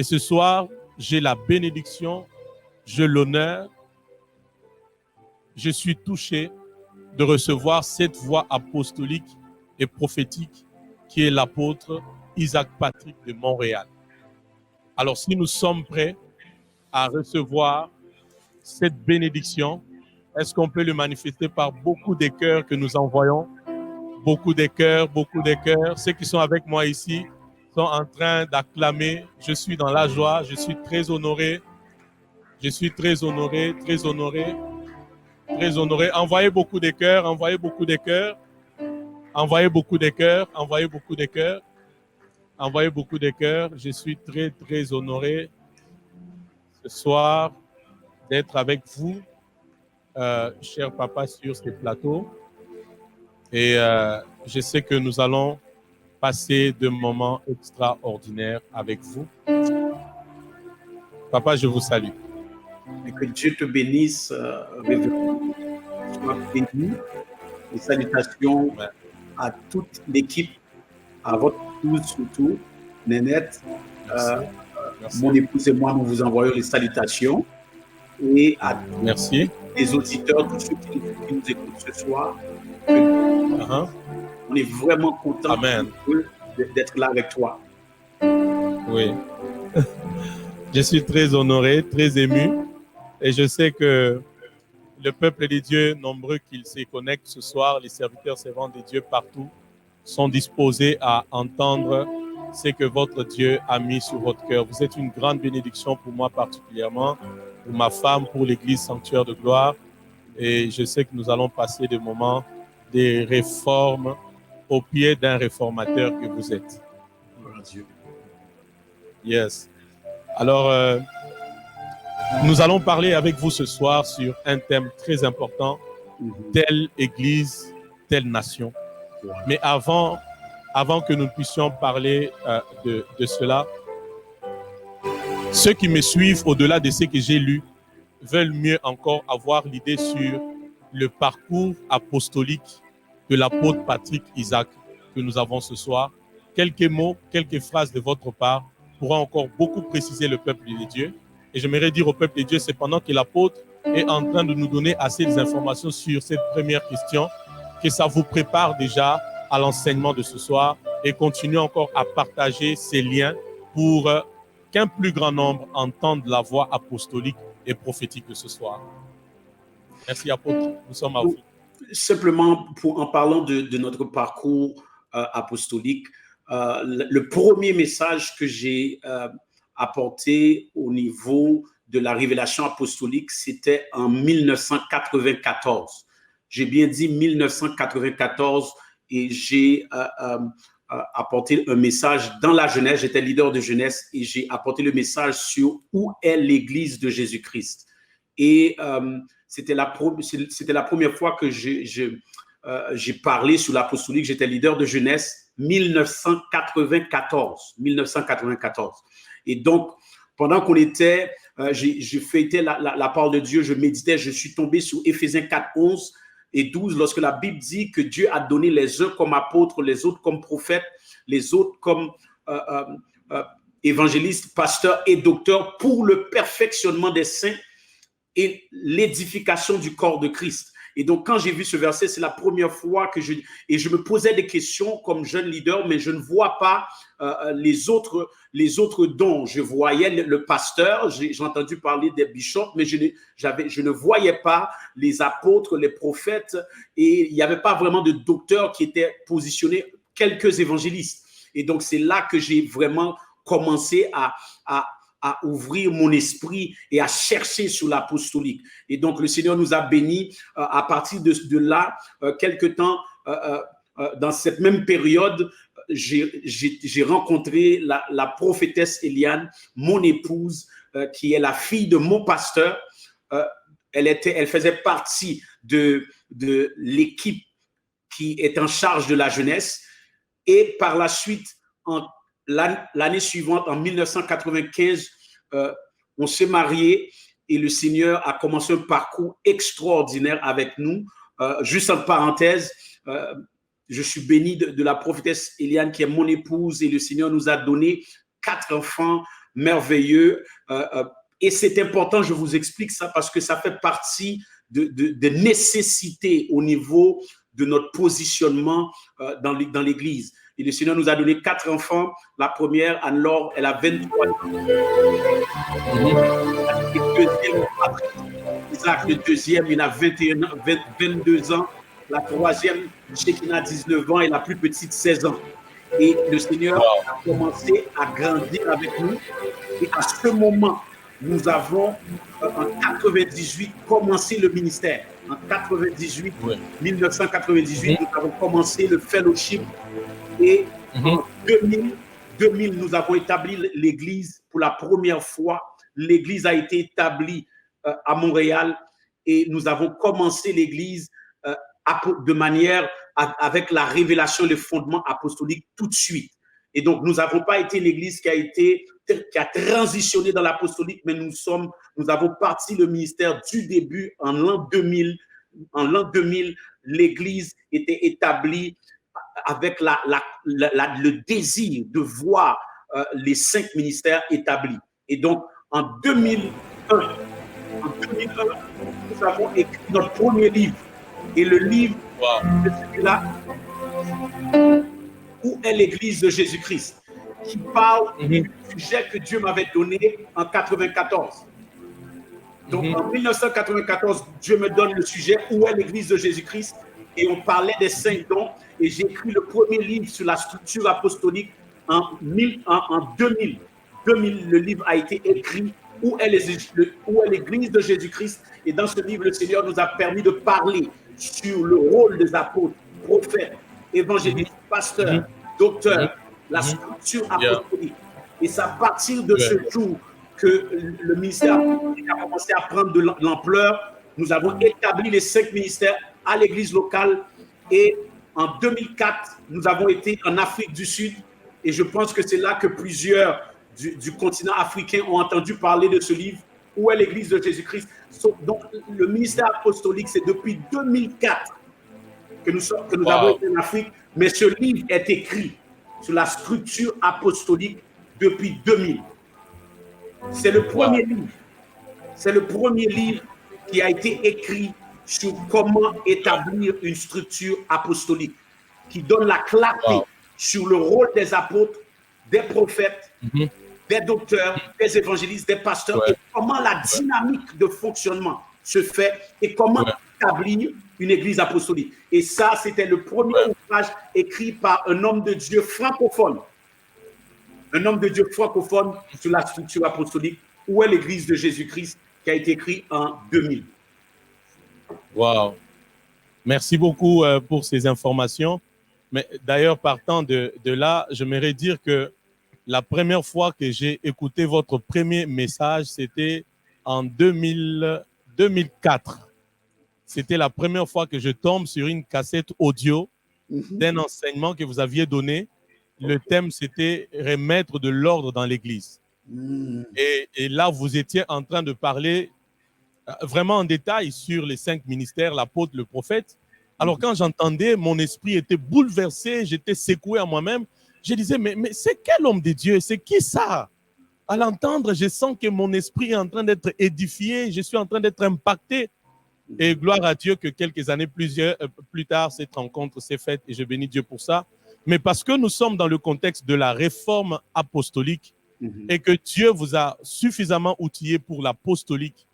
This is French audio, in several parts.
Et ce soir, j'ai la bénédiction, j'ai l'honneur, je suis touché de recevoir cette voix apostolique et prophétique qui est l'apôtre Isaac Patrick de Montréal. Alors, si nous sommes prêts à recevoir cette bénédiction, est-ce qu'on peut le manifester par beaucoup de cœurs que nous envoyons? Beaucoup de cœurs, beaucoup de cœurs. Ceux qui sont avec moi ici sont en train d'acclamer. Je suis dans la joie, je suis très honoré. Je suis très honoré, très honoré, très honoré. Envoyez beaucoup de cœurs, envoyez beaucoup de cœurs. Envoyez beaucoup de cœurs, envoyez beaucoup de cœurs. Envoyez beaucoup de cœurs. Je suis très, très honoré ce soir d'être avec vous, cher papa, sur ce plateau. Et je sais que nous allons passer de moments extraordinaires avec vous. Papa, je vous salue. Et que Dieu te bénisse. Sois béni. Et salutations à toute l'équipe, à votre épouse surtout, Nénette. Mon épouse et moi, nous vous envoyons les salutations. Et à tous les auditeurs, tous ceux qui nous écoutent ce soir. On est vraiment contents d'être là avec toi. Oui. Je suis très honoré, très ému. Et je sais que le peuple de Dieu, nombreux qu'ils se connectent ce soir, les serviteurs servants de Dieu partout, sont disposés à entendre ce que votre Dieu a mis sur votre cœur. Vous êtes une grande bénédiction pour moi particulièrement, pour ma femme, pour l'Église Sanctuaire de Gloire. Et je sais que nous allons passer des moments de réformes au pied d'un réformateur que vous êtes. Gloire à Dieu. Yes. Alors, nous allons parler avec vous ce soir sur un thème très important, telle Église, telle nation. Mais avant que nous puissions parler de cela, ceux qui me suivent au-delà de ce que j'ai lu veulent mieux encore avoir l'idée sur le parcours apostolique de l'apôtre Patrick Isaac que nous avons ce soir. Quelques mots, quelques phrases de votre part pourront encore beaucoup préciser le peuple de Dieu. Et j'aimerais dire au peuple de Dieu, c'est pendant que l'apôtre est en train de nous donner assez d'informations sur cette première question, que ça vous prépare déjà à l'enseignement de ce soir et continuez encore à partager ces liens pour qu'un plus grand nombre entende la voix apostolique et prophétique de ce soir. Merci apôtre, nous sommes à vous. Simplement, en parlant de notre parcours apostolique, le premier message que j'ai apporté au niveau de la révélation apostolique, c'était en 1994. J'ai bien dit 1994 et j'ai apporté un message dans la jeunesse. J'étais leader de jeunesse et j'ai apporté le message sur où est l'Église de Jésus-Christ. Et c'était la première fois que j'ai parlé sur l'apostolique. J'étais leader de jeunesse 1994. Et donc, pendant qu'on était, je fêtais la parole de Dieu, je méditais, je suis tombé sur Éphésiens 4, 11 et 12, lorsque la Bible dit que Dieu a donné les uns comme apôtres, les autres comme prophètes, les autres comme évangélistes, pasteurs et docteurs pour le perfectionnement des saints et l'édification du corps de Christ. Et donc, quand j'ai vu ce verset, c'est la première fois que je me posais des questions comme jeune leader, mais je ne vois pas les autres dons. Je voyais le pasteur, j'ai entendu parler des bishops, mais je ne voyais pas les apôtres, les prophètes, et il n'y avait pas vraiment de docteurs qui étaient positionnés, quelques évangélistes. Et donc, c'est là que j'ai vraiment commencé à ouvrir mon esprit et à chercher sur l'apostolique. Et donc, le Seigneur nous a bénis à partir de là, quelque temps, dans cette même période, j'ai rencontré la prophétesse Eliane, mon épouse, qui est la fille de mon pasteur. Elle faisait partie de l'équipe qui est en charge de la jeunesse. Et par la suite, l'année suivante, en 1995, on s'est mariés et le Seigneur a commencé un parcours extraordinaire avec nous. Juste en parenthèse, je suis béni de la prophétesse Eliane qui est mon épouse et le Seigneur nous a donné 4 enfants merveilleux. Et c'est important, je vous explique ça, parce que ça fait partie de nécessités au niveau de notre positionnement dans l'Église. Et le Seigneur nous a donné 4 enfants. La première, Anne-Laure, elle a 23 ans. Isaac, le deuxième, il a 22 ans. La troisième, Shekinah, 19 ans, et la plus petite, 16 ans. Et le Seigneur a commencé à grandir avec nous. Et à ce moment, nous avons, en 98, commencé le ministère. En 98, 1998, nous avons commencé le fellowship. Et en 2000, nous avons établi l'Église pour la première fois. L'Église a été établie à Montréal et nous avons commencé l'Église de manière avec la révélation, les fondements apostoliques tout de suite. Et donc, nous n'avons pas été l'Église qui a transitionné dans l'apostolique, mais nous avons parti le ministère du début en l'an 2000. En l'an 2000, l'Église était établie avec le désir de voir les 5 ministères établis. Et donc, en 2001, nous avons écrit notre premier livre. Et le livre, c'est celui-là, Où est l'Église de Jésus-Christ, qui parle du sujet que Dieu m'avait donné en 1994. Donc, en 1994, Dieu me donne le sujet « Où est l'Église de Jésus-Christ ?» Et on parlait des 5 dons. Et j'ai écrit le premier livre sur la structure apostolique en 2000. 2000, le livre a été écrit « Où est l'Église de Jésus-Christ ?» Et dans ce livre, le Seigneur nous a permis de parler sur le rôle des apôtres, prophètes, évangélistes, pasteurs, docteurs, la structure apostolique. Et c'est à partir de ce jour que le ministère a commencé à prendre de l'ampleur. Nous avons établi les 5 ministères à l'église locale. Et en 2004, nous avons été en Afrique du Sud. Et je pense que c'est là que plusieurs du continent africain ont entendu parler de ce livre, Où est l'Église de Jésus-Christ. Donc, le ministère apostolique, c'est depuis 2004 que nous avons été en Afrique. Mais ce livre est écrit sur la structure apostolique depuis 2000. C'est le premier livre. C'est le premier livre qui a été écrit sur comment établir une structure apostolique, qui donne la clarté sur le rôle des apôtres, des prophètes, des docteurs, des évangélistes, des pasteurs, et comment la dynamique de fonctionnement se fait et comment établir une église apostolique. Et ça, c'était le premier ouvrage écrit par un homme de Dieu francophone. Un homme de Dieu francophone sur la structure apostolique, Où est l'Église de Jésus-Christ, qui a été écrit en 2000. Wow. Merci beaucoup pour ces informations. Mais d'ailleurs, partant de là, j'aimerais dire que la première fois que j'ai écouté votre premier message, c'était en 2004. C'était la première fois que je tombe sur une cassette audio d'un enseignement que vous aviez donné. Le thème, c'était « Remettre de l'ordre dans l'Église ». Et là, vous étiez en train de parler vraiment en détail sur les 5 ministères, l'apôtre, le prophète. Alors, quand j'entendais, mon esprit était bouleversé, j'étais secoué à moi-même. Je disais, mais c'est quel homme de Dieu? C'est qui ça? À l'entendre, je sens que mon esprit est en train d'être édifié, je suis en train d'être impacté. Et gloire à Dieu que quelques années plus tard, cette rencontre s'est faite et je bénis Dieu pour ça. Mais parce que nous sommes dans le contexte de la réforme apostolique et que Dieu vous a suffisamment outillé pour l'apostolique,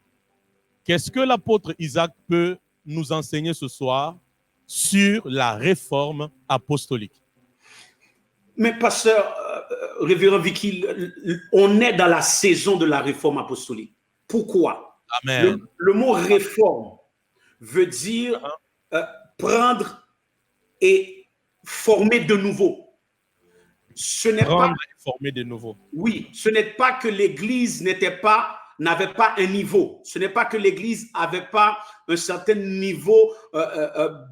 qu'est-ce que l'apôtre Isaac peut nous enseigner ce soir sur la réforme apostolique? Mais pasteur, révérend Vicky, on est dans la saison de la réforme apostolique. Pourquoi? Amen. Le mot réforme veut dire prendre et former de nouveau. Ce n'est pas former de nouveau. Oui, ce n'est pas que l'Église n'avait pas un niveau. Ce n'est pas que l'Église n'avait pas un certain niveau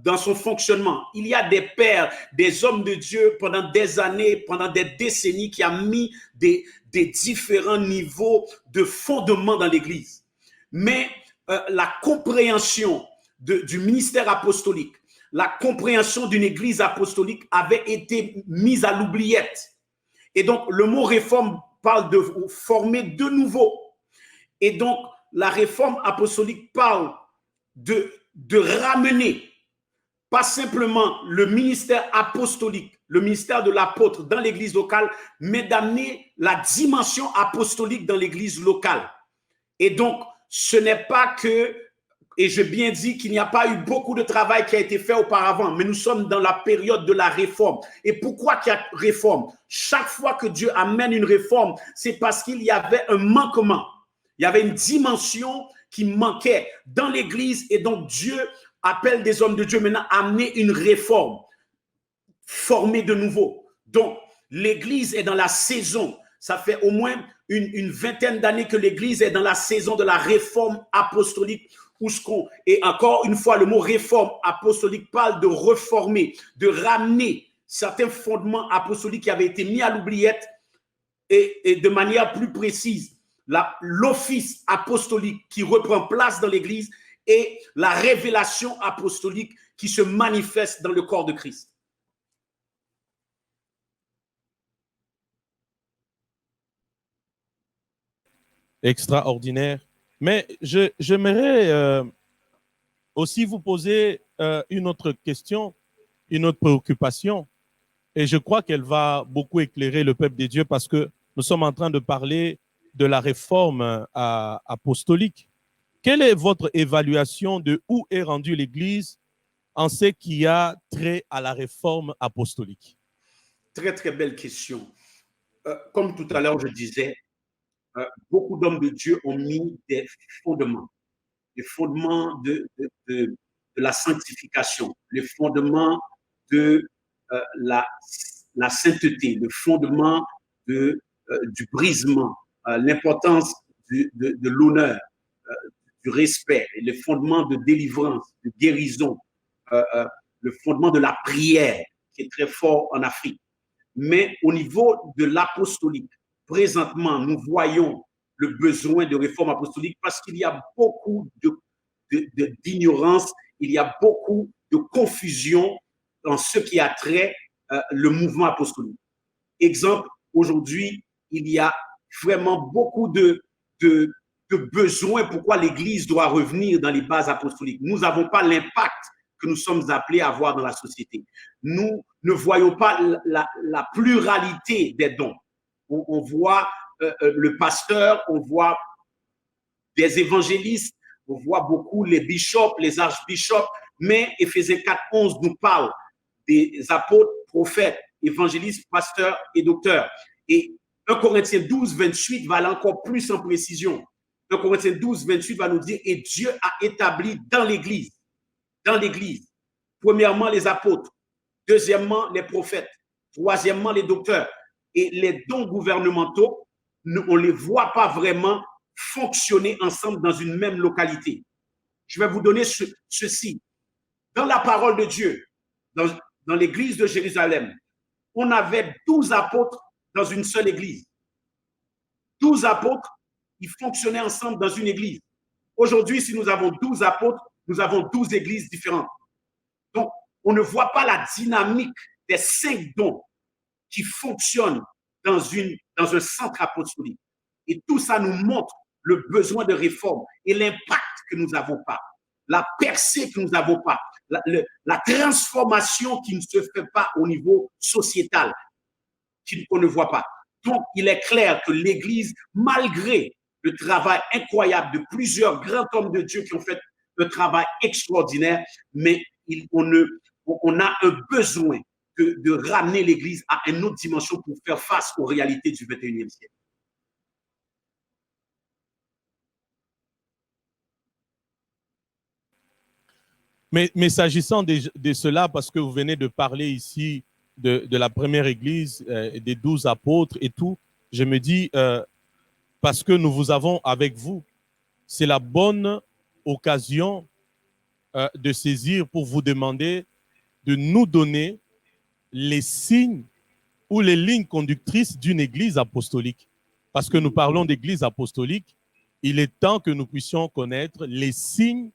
dans son fonctionnement. Il y a des pères, des hommes de Dieu pendant des années, pendant des décennies qui ont mis des différents niveaux de fondement dans l'Église. Mais la compréhension du ministère apostolique, la compréhension d'une Église apostolique avait été mise à l'oubliette. Et donc, le mot réforme parle de former de nouveau. Et donc, la réforme apostolique parle de ramener pas simplement le ministère apostolique, le ministère de l'apôtre dans l'église locale, mais d'amener la dimension apostolique dans l'église locale. Et donc, ce n'est pas que, et j'ai bien dit qu'il n'y a pas eu beaucoup de travail qui a été fait auparavant, mais nous sommes dans la période de la réforme. Et pourquoi qu'il y a réforme? Chaque fois que Dieu amène une réforme, c'est parce qu'il y avait un manquement. Il y avait une dimension qui manquait dans l'église, et donc Dieu appelle des hommes de Dieu maintenant à amener une réforme, former de nouveau. Donc, l'église est dans la saison. Ça fait au moins une vingtaine d'années que l'église est dans la saison de la réforme apostolique. Et encore une fois, le mot réforme apostolique parle de reformer, de ramener certains fondements apostoliques qui avaient été mis à l'oubliette, et de manière plus précise, l'office apostolique qui reprend place dans l'église et la révélation apostolique qui se manifeste dans le corps de Christ. Extraordinaire. Mais j'aimerais aussi vous poser une autre question, une autre préoccupation. Et je crois qu'elle va beaucoup éclairer le peuple de Dieu parce que nous sommes en train de parler de la réforme apostolique. Quelle est votre évaluation de où est rendue l'Église en ce qui a trait à la réforme apostolique? Très, très belle question. Comme tout à l'heure, je disais, beaucoup d'hommes de Dieu ont mis des fondements de la sanctification, les fondements de la sainteté, le fondement du brisement, l'importance de l'honneur, du respect, le fondement de délivrance, de guérison, le fondement de la prière, qui est très fort en Afrique. Mais au niveau de l'apostolique, présentement, nous voyons le besoin de réforme apostolique parce qu'il y a beaucoup d'ignorance, il y a beaucoup de confusion dans ce qui a trait le mouvement apostolique. Exemple, aujourd'hui, il y a vraiment beaucoup de besoins pourquoi l'Église doit revenir dans les bases apostoliques. Nous n'avons pas l'impact que nous sommes appelés à avoir dans la société. Nous ne voyons pas la pluralité des dons. On voit le pasteur, on voit des évangélistes, on voit beaucoup les bishops, les archbishops, mais Éphésiens 4:11 nous parle des apôtres, prophètes, évangélistes, pasteurs et docteurs. Et 1 Corinthiens 12:28 va aller encore plus en précision. 1 Corinthiens 12:28 va nous dire, et Dieu a établi dans l'Église, premièrement les apôtres, deuxièmement les prophètes, troisièmement les docteurs. Et les dons gouvernementaux, on ne les voit pas vraiment fonctionner ensemble dans une même localité. Je vais vous donner ceci. Dans la parole de Dieu, dans l'église de Jérusalem, on avait 12 apôtres dans une seule église. 12 apôtres, ils fonctionnaient ensemble dans une église. Aujourd'hui, si nous avons 12 apôtres, nous avons 12 églises différentes. Donc, on ne voit pas la dynamique des 5 dons qui fonctionnent dans un centre apostolique. Et tout ça nous montre le besoin de réforme et l'impact que nous n'avons pas, la percée que nous n'avons pas, la transformation qui ne se fait pas au niveau sociétal, qu'on ne voit pas. Donc, il est clair que l'Église, malgré le travail incroyable de plusieurs grands hommes de Dieu qui ont fait un travail extraordinaire, mais on a un besoin de ramener l'Église à une autre dimension pour faire face aux réalités du 21e siècle. Mais s'agissant de cela, parce que vous venez de parler ici de la première église, des 12 apôtres et tout, je me dis, parce que nous vous avons avec vous, c'est la bonne occasion de saisir pour vous demander de nous donner les signes ou les lignes conductrices d'une église apostolique. Parce que nous parlons d'église apostolique, il est temps que nous puissions connaître les signes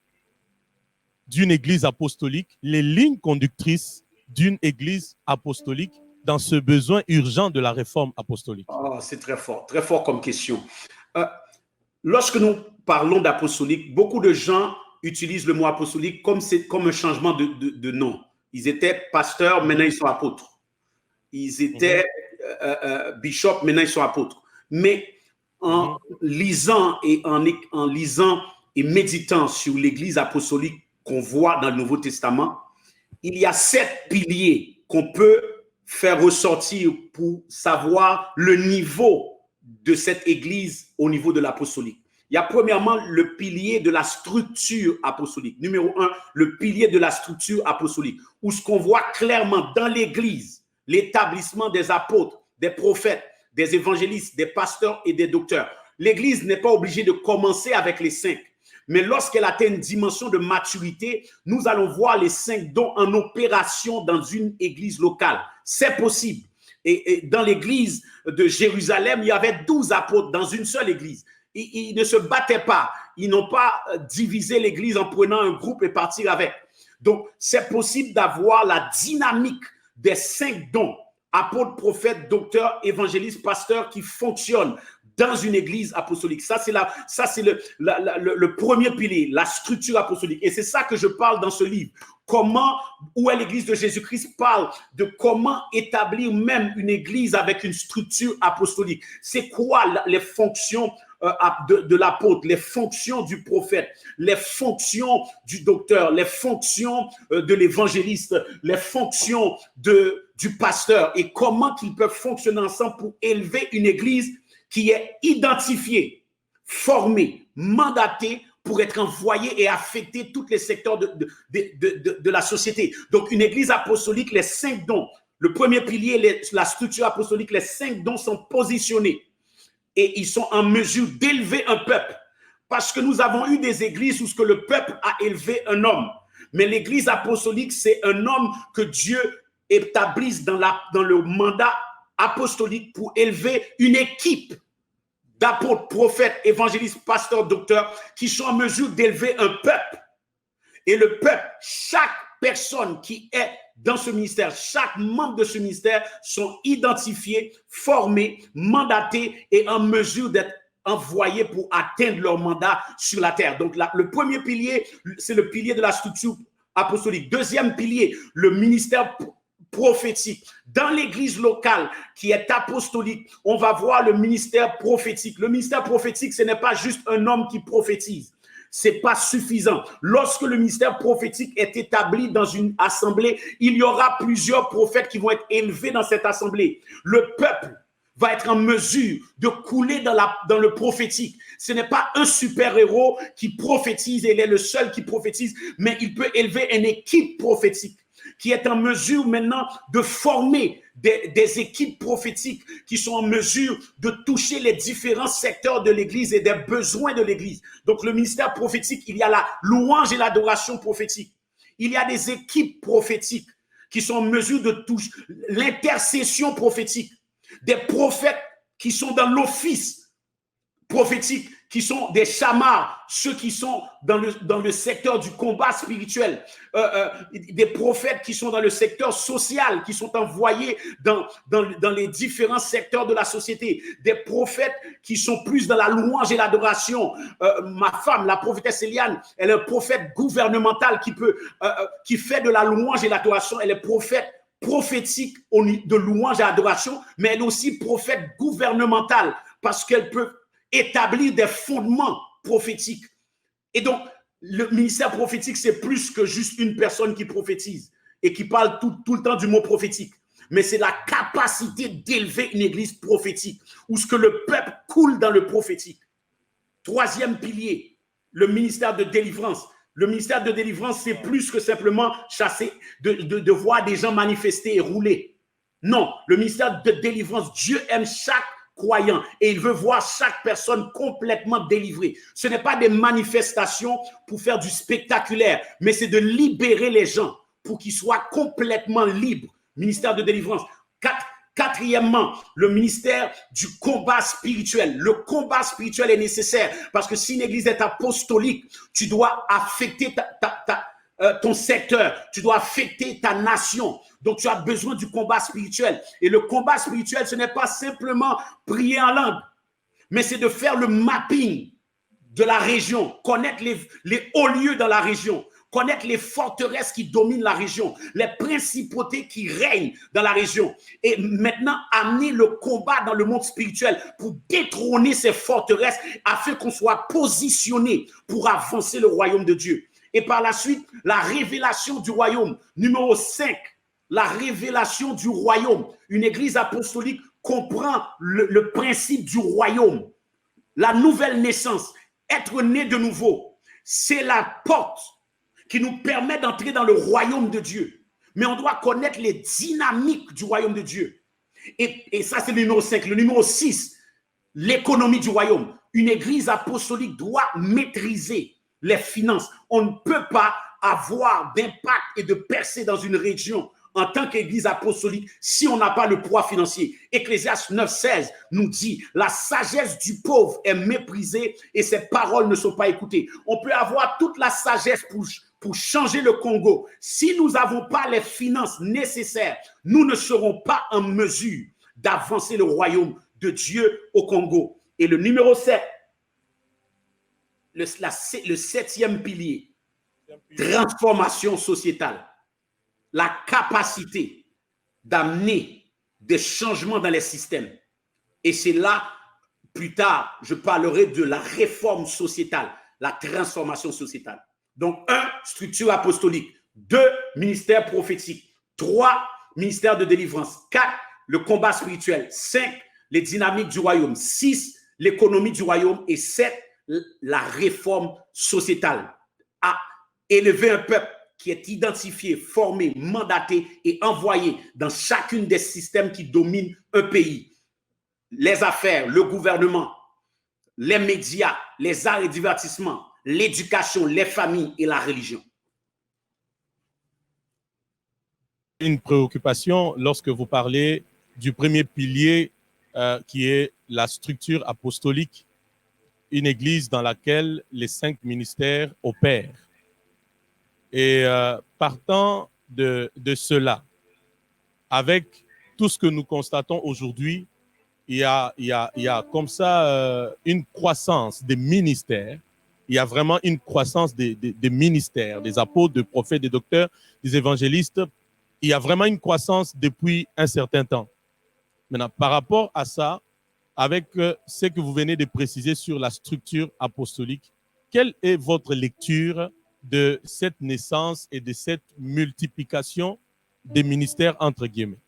d'une église apostolique, les lignes conductrices d'une église apostolique dans ce besoin urgent de la réforme apostolique? Oh, c'est très fort comme question. Lorsque nous parlons d'apostolique, beaucoup de gens utilisent le mot apostolique comme un changement de nom. Ils étaient pasteurs, maintenant ils sont apôtres. Ils étaient bishops, maintenant ils sont apôtres. Mais en lisant et méditant sur l'Église apostolique qu'on voit dans le Nouveau Testament, il y a 7 piliers qu'on peut faire ressortir pour savoir le niveau de cette Église au niveau de l'apostolique. Il y a premièrement le pilier de la structure apostolique. Numéro 1, le pilier de la structure apostolique, où ce qu'on voit clairement dans l'Église, l'établissement des apôtres, des prophètes, des évangélistes, des pasteurs et des docteurs. L'Église n'est pas obligée de commencer avec les 5. Mais lorsqu'elle atteint une dimension de maturité, nous allons voir les 5 dons en opération dans une église locale. C'est possible. Et dans l'église de Jérusalem, il y avait 12 apôtres dans une seule église. Ils ne se battaient pas. Ils n'ont pas divisé l'église en prenant un groupe et partir avec. Donc, c'est possible d'avoir la dynamique des 5 dons, apôtres, prophètes, docteurs, évangélistes, pasteurs, qui fonctionnent dans une église apostolique. Ça, c'est le premier pilier, la structure apostolique. Et c'est ça que je parle dans ce livre. Où est l'église de Jésus-Christ parle de comment établir même une église avec une structure apostolique. C'est quoi les fonctions de l'apôtre, les fonctions du prophète, les fonctions du docteur, les fonctions de l'évangéliste, les fonctions du pasteur, et comment qu'ils peuvent fonctionner ensemble pour élever une église qui est identifié, formé, mandaté pour être envoyé et affecter tous les secteurs de la société. Donc, une église apostolique, les 5 dons, le premier pilier, la structure apostolique, les 5 dons sont positionnés et ils sont en mesure d'élever un peuple. Parce que nous avons eu des églises où ce que le peuple a élevé un homme. Mais l'église apostolique, c'est un homme que Dieu établisse dans le mandat apostolique pour élever une équipe d'apôtres, prophètes, évangélistes, pasteurs, docteurs qui sont en mesure d'élever un peuple. Et le peuple, chaque personne qui est dans ce ministère, chaque membre de ce ministère sont identifiés, formés, mandatés et en mesure d'être envoyés pour atteindre leur mandat sur la terre. Donc, le premier pilier, c'est le pilier de la structure apostolique. Deuxième pilier, le ministère prophétique. Dans l'église locale qui est apostolique, on va voir le ministère prophétique. Le ministère prophétique, ce n'est pas juste un homme qui prophétise. C'est pas suffisant. Lorsque le ministère prophétique est établi dans une assemblée, il y aura plusieurs prophètes qui vont être élevés dans cette assemblée. Le peuple va être en mesure de couler dans le prophétique. Ce n'est pas un super-héros qui prophétise et il est le seul qui prophétise, mais il peut élever une équipe prophétique qui est en mesure maintenant de former des équipes prophétiques qui sont en mesure de toucher les différents secteurs de l'Église et des besoins de l'Église. Donc, le ministère prophétique, il y a la louange et l'adoration prophétique. Il y a des équipes prophétiques qui sont en mesure de toucher l'intercession prophétique. Des prophètes qui sont dans l'office prophétique, qui sont des chamars, ceux qui sont dans le secteur du combat spirituel, des prophètes qui sont dans le secteur social, qui sont envoyés dans les différents secteurs de la société, des prophètes qui sont plus dans la louange et l'adoration. Ma femme, la prophétesse Eliane, elle est un prophète gouvernemental qui fait de la louange et l'adoration. Elle est prophète prophétique de louange et adoration, mais elle est aussi prophète gouvernementale parce qu'elle peut établir des fondements prophétiques. Et donc, le ministère prophétique, c'est plus que juste une personne qui prophétise et qui parle tout le temps du mot prophétique. Mais c'est la capacité d'élever une église prophétique où ce que le peuple coule dans le prophétique. Troisième pilier, le ministère de délivrance. Le ministère de délivrance, c'est plus que simplement chasser, de voir des gens manifester et rouler. Non, le ministère de délivrance, Dieu aime chaque croyant et il veut voir chaque personne complètement délivrée. Ce n'est pas des manifestations pour faire du spectaculaire, mais c'est de libérer les gens pour qu'ils soient complètement libres. Ministère de délivrance. Quatrièmement, le ministère du combat spirituel. Le combat spirituel est nécessaire parce que si une église est apostolique, tu dois affecter ton secteur, tu dois affecter ta nation. Donc, tu as besoin du combat spirituel. Et le combat spirituel, ce n'est pas simplement prier en langue, mais c'est de faire le mapping de la région, connaître les hauts lieux dans la région, connaître les forteresses qui dominent la région, les principautés qui règnent dans la région. Et maintenant, amener le combat dans le monde spirituel pour détrôner ces forteresses afin qu'on soit positionné pour avancer le royaume de Dieu. Et par la suite, la révélation du royaume. Numéro 5, la révélation du royaume. Une église apostolique comprend le principe du royaume. La nouvelle naissance, être né de nouveau, c'est la porte qui nous permet d'entrer dans le royaume de Dieu. Mais on doit connaître les dynamiques du royaume de Dieu. Et ça, c'est le numéro 5. Le numéro 6, l'économie du royaume. Une église apostolique doit maîtriser les finances. On ne peut pas avoir d'impact et de percée dans une région en tant qu'église apostolique si on n'a pas le poids financier. Ecclésiaste 9,16 nous dit « La sagesse du pauvre est méprisée et ses paroles ne sont pas écoutées. » On peut avoir toute la sagesse pour changer le Congo. Si nous n'avons pas les finances nécessaires, nous ne serons pas en mesure d'avancer le royaume de Dieu au Congo. Et le numéro 7, le 7e pilier, transformation sociétale. La capacité d'amener des changements dans les systèmes. Et c'est là, plus tard, je parlerai de la réforme sociétale, la transformation sociétale. Donc, 1, structure apostolique. 2, ministère prophétique. 3, ministère de délivrance. 4, le combat spirituel. 5, les dynamiques du royaume. 6, l'économie du royaume. Et 7, la réforme sociétale. À élever un peuple qui est identifié, formé, mandaté et envoyé dans chacune des systèmes qui dominent un pays. Les affaires, le gouvernement, les médias, les arts et divertissements, l'éducation, les familles et la religion. Une préoccupation lorsque vous parlez du premier pilier qui est la structure apostolique, une église dans laquelle les 5 ministères opèrent. Et partant de cela, avec tout ce que nous constatons aujourd'hui, il y a comme ça une croissance des ministères. Il y a vraiment une croissance des ministères, des apôtres, des prophètes, des docteurs, des évangélistes. Il y a vraiment une croissance depuis un certain temps. Maintenant, par rapport à ça, avec ce que vous venez de préciser sur la structure apostolique, quelle est votre lecture de cette naissance et de cette multiplication des ministères entre guillemets?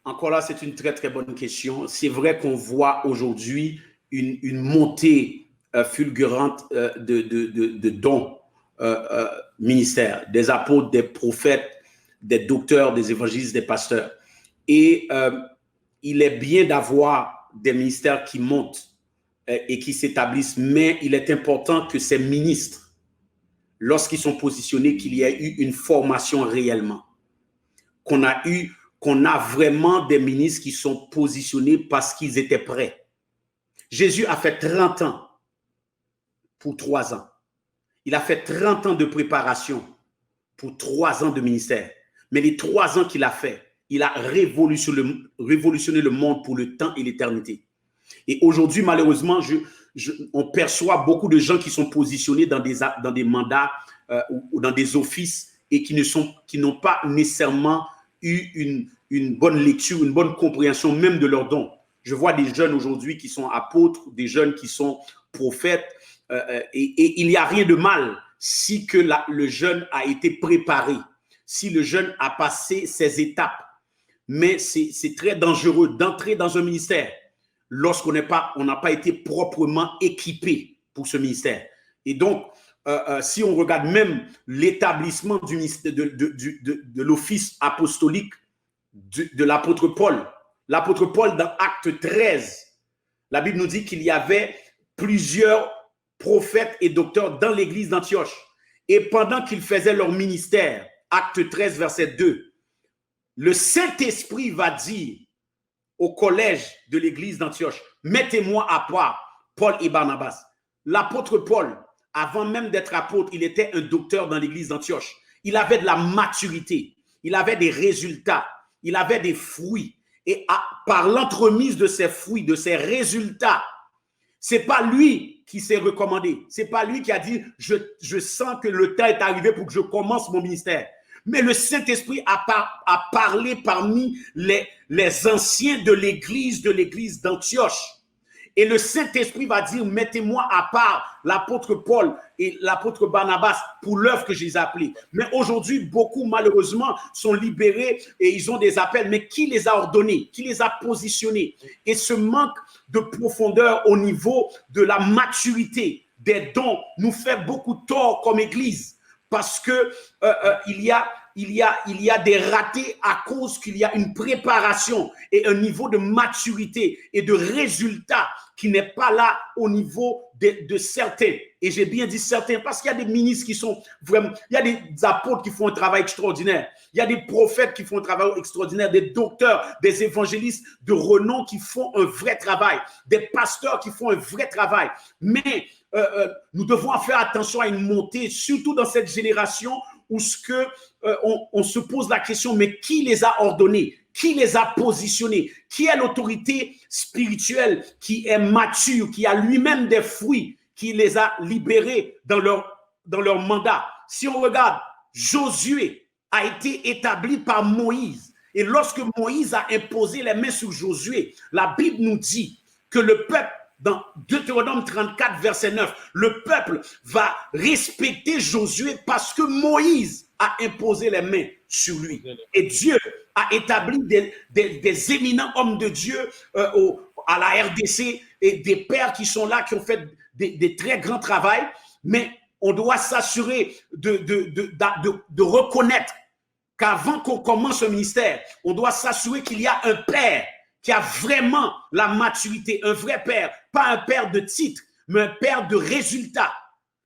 Encore là, c'est une très, très bonne question. C'est vrai qu'on voit aujourd'hui une montée fulgurante de dons ministères, des apôtres, des prophètes, des docteurs, des évangélistes, des pasteurs. Et il est bien d'avoir des ministères qui montent et qui s'établissent, mais il est important que ces ministres, lorsqu'ils sont positionnés, qu'il y ait eu une formation réellement. Qu'on a vraiment des ministres qui sont positionnés parce qu'ils étaient prêts. Jésus a fait 30 ans pour 3 ans. Il a fait 30 ans de préparation pour 3 ans de ministère. Mais les 3 ans qu'il a fait, il a révolutionné le monde pour le temps et l'éternité. Et aujourd'hui, malheureusement, on perçoit beaucoup de gens qui sont positionnés dans des mandats ou dans des offices et qui n'ont pas nécessairement eu une bonne lecture, une bonne compréhension même de leurs dons. Je vois des jeunes aujourd'hui qui sont apôtres, des jeunes qui sont prophètes, et il n'y a rien de mal si que le jeune a été préparé, si le jeune a passé ses étapes. Mais c'est très dangereux d'entrer dans un ministère lorsqu'on n'a pas été proprement équipé pour ce ministère. Et donc, si on regarde même l'établissement de l'office apostolique de l'apôtre Paul, dans Acte 13, la Bible nous dit qu'il y avait plusieurs prophètes et docteurs dans l'église d'Antioche. Et pendant qu'ils faisaient leur ministère, Acte 13, verset 2, le Saint-Esprit va dire au collège de l'église d'Antioche, mettez-moi à part Paul et Barnabas. L'apôtre Paul avant même d'être apôtre, il était un docteur dans l'église d'Antioche. Il avait de la maturité, il avait des résultats, il avait des fruits. Et par l'entremise de ces fruits, de ces résultats, c'est pas lui qui s'est recommandé. C'est pas lui qui a dit je sens que le temps est arrivé pour que je commence mon ministère. Mais le Saint-Esprit a parlé parmi les anciens de l'église d'Antioche. Et le Saint-Esprit va dire, mettez-moi à part l'apôtre Paul et l'apôtre Barnabas pour l'œuvre que je les ai appelés. Mais aujourd'hui, beaucoup, malheureusement, sont libérés et ils ont des appels. Mais qui les a ordonnés? Qui les a positionnés? Et ce manque de profondeur au niveau de la maturité des dons nous fait beaucoup tort comme Église. Parce que il y a des ratés à cause qu'il y a une préparation et un niveau de maturité et de résultats qui n'est pas là au niveau de certains. Et j'ai bien dit certains parce qu'il y a des ministres qui sont vraiment... Il y a des apôtres qui font un travail extraordinaire. Il y a des prophètes qui font un travail extraordinaire, des docteurs, des évangélistes de renom qui font un vrai travail, des pasteurs qui font un vrai travail. Mais nous devons faire attention à une montée, surtout dans cette génération où on se pose la question, mais qui les a ordonnés? Qui les a positionnés? Qui est l'autorité spirituelle qui est mature, qui a lui-même des fruits, qui les a libérés dans leur mandat? Si on regarde, Josué a été établi par Moïse. Et lorsque Moïse a imposé les mains sur Josué, la Bible nous dit que le peuple, dans Deutéronome 34, verset 9, le peuple va respecter Josué parce que Moïse a imposé les mains sur lui. Et Dieu a établi des éminents hommes de Dieu à la RDC et des pères qui sont là, qui ont fait des très grands travaux. Mais on doit s'assurer de reconnaître qu'avant qu'on commence un ministère, on doit s'assurer qu'il y a un père qui a vraiment la maturité, un vrai père, pas un père de titre, mais un père de résultats,